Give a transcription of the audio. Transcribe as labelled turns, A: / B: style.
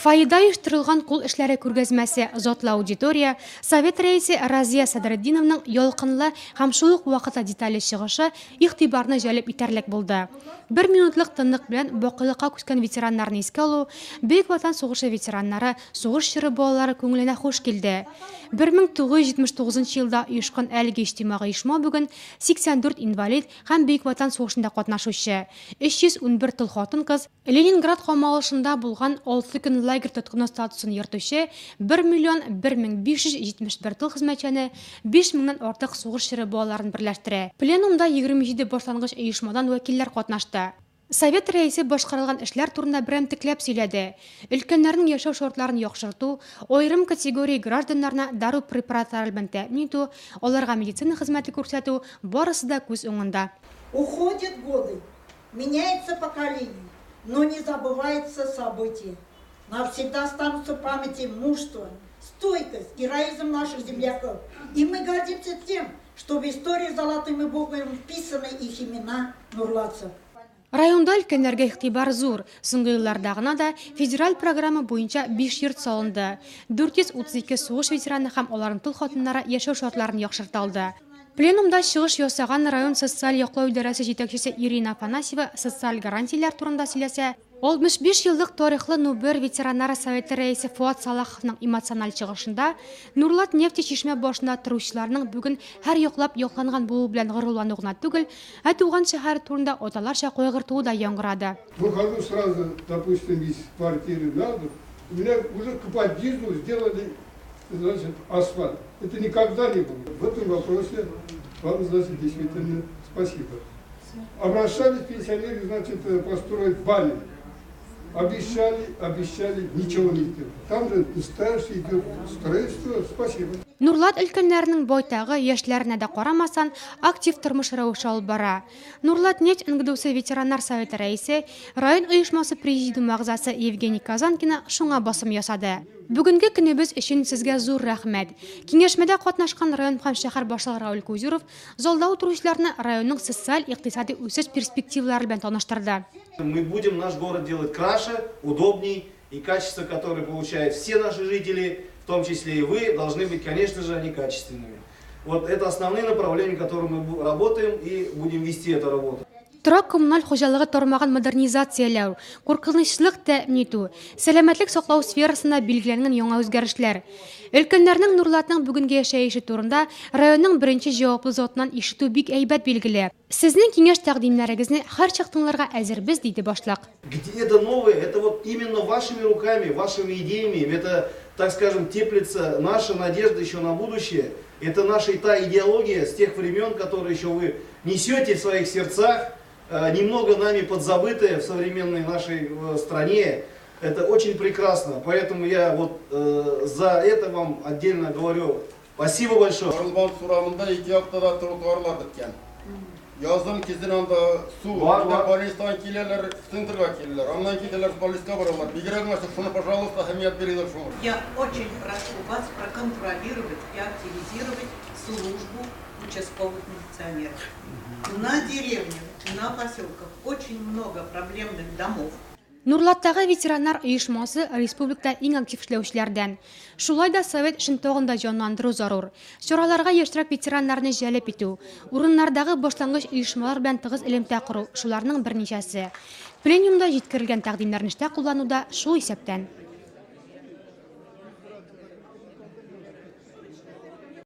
A: Файда оештырылган кул эшләре күргәзмәсе Зотлы аудитория Совет рәисе Разия Садретдиновның ялкынлы һәм шул ук вакытта детале чыгышы игътибарны җәлеп итәрлек булды. 1 минутлык тынлык белән бакыйлыкка күскән ветераннарны искә алу, Бөек Ватан сугышы ветераннары, сугыш чоры балалары күңеленә хуш килде. 1979 елда оешкан әлеге иҗтимагый оешма бүген 84 инвалид һәм Бөек Ватан сугышында катнашучы, 311 тол хатын-кыз, Ленинград камалышында булган 6 көн лагерь тоткыны статусын йөртүче 1 571 тыл хезмәтчәне 5 меңнән артык сугыш чоры балаларын берләштерә. Пленумда 27 башлангыч оешмадан вәкилләр катнашты. Совет рәисе башкарылган эшләр турында берәмтекләп сөйләде. Өлкәннәрнең яшәү шартларын яхшырту, аерым категория гражданнарына дару препаратлары белән тәэмин итү, аларга медицина хезмәте күрсәтү барысы да күз уңында.
B: Уходят годы, меняется поколение, но не забывается событие. Навсегда останутся в памяти мужество, стойкость, героизм наших земляков. И мы гордимся тем, что в истории золотым и буквами вписаны их имена нурлатцев.
A: Районда өлкәннәргә игътибар зур. Соңгы елларда гына да федераль программа буенча 5 йорт салынды. 432 сугыш ветераны һәм аларның тыл хатыннары яшәү шартларын яхшыртылды. Пленумда чыгыш ясаган район социаль яклау идарәсе җитәкчесе Ирина Афанасьева социаль гарантияләр турында сөйләсә, 65 еллык тарихлы Нубер ветераннары советы рәисе Фуат Салаховның эмоциональ чыгышында Нурлат нефте чишмә башында торучыларның бүген һәр яклап якланган булу белән горурлану гына түгел, ә туган шәһәр турында аталарча кайгыртуы да яңгырады.
C: Выхожу сразу, допустим, из квартиры на дом, у меня уже к подъезду сделали, значит, асфальт. Это никогда не было. В этом вопросе вам, значит, действительно спасибо. Обращались пенсионеры, значит, построить баню. Обещали, ничего не сделали. Там же стаж идет, строительство, спасибо.
A: Нурлат өлкәннәренең байтагы яшьләренә дә карамасан актив тормыш рәвеше алып бара. Нурлат нефть НГДУсы ветераннар советы рәисе, район оешмасы президиум әгъзасы Евгений Казанкина шуңа басым ясады. Бүгенге көнебез өчен сезгә зур рәхмәт. Киңәшмәдә катнашкан район һәм шәһәр башлыгы Рауль Кузюров залда утыручыларны районның социаль-икътисади үсеш перспективалары белән таныштырды.
D: Мы будем наш город делать краше, удобней, и качество, которое получают все наши жители, в том числе и вы, должны быть, конечно же, они качественными. Вот это основные направления, которые мы работаем и будем вести эту работу.
A: Торак коммуналь хуҗалыгы тармагын модернизацияләү, куркынычлык тәэмин итү, сәламәтлек саклау сферасында билгеләнгән яңа үзгәрешләр. Өлкәннәрнең Нурлатның бүгенге яшәеше турында районның беренче җаваплы затыннан ишетү бик әйбәт билгеле. Сезнең киңәш тәкъдимнәрегезне һәр чактыңларга әзербез, диде башлык.
D: Где это новое? Это вот именно вашими руками, вашими идеями. Это, так скажем, теплится наша надежда еще на будущее. Это наша та идеология с тех времен, которые еще вы несете в своих сердцах, немного нами подзабытая в современной нашей стране. Это очень прекрасно. Поэтому я вот за это вам отдельно говорю. Спасибо большое.
E: Yazın kesin anda su, Палестан келелер, центрга келелер, аннан келелер Палестинга баралар. Бигрәгмәсә, шуны, пожалуйста, әһәмият бирегез шуңа.
F: Я очень прошу вас проконтролировать и активизировать службу участковых милиционеров. На деревнях, на поселках очень много проблемных домов.
A: Нурлаттагы ветераннар оешмасы республикада иң актив эшләүчеләрдән. Шулай да совет эшен тагын да җанландыру зарур. Чараларга яшьрәк ветераннарны җәлеп итү, урыннардагы башлангыч оешмалар белән тыгыз элемтә кору, шуларның берничәсе. Пленумда җиткерелгән тәкъдимнәрне эштә куллануда шул исәптән.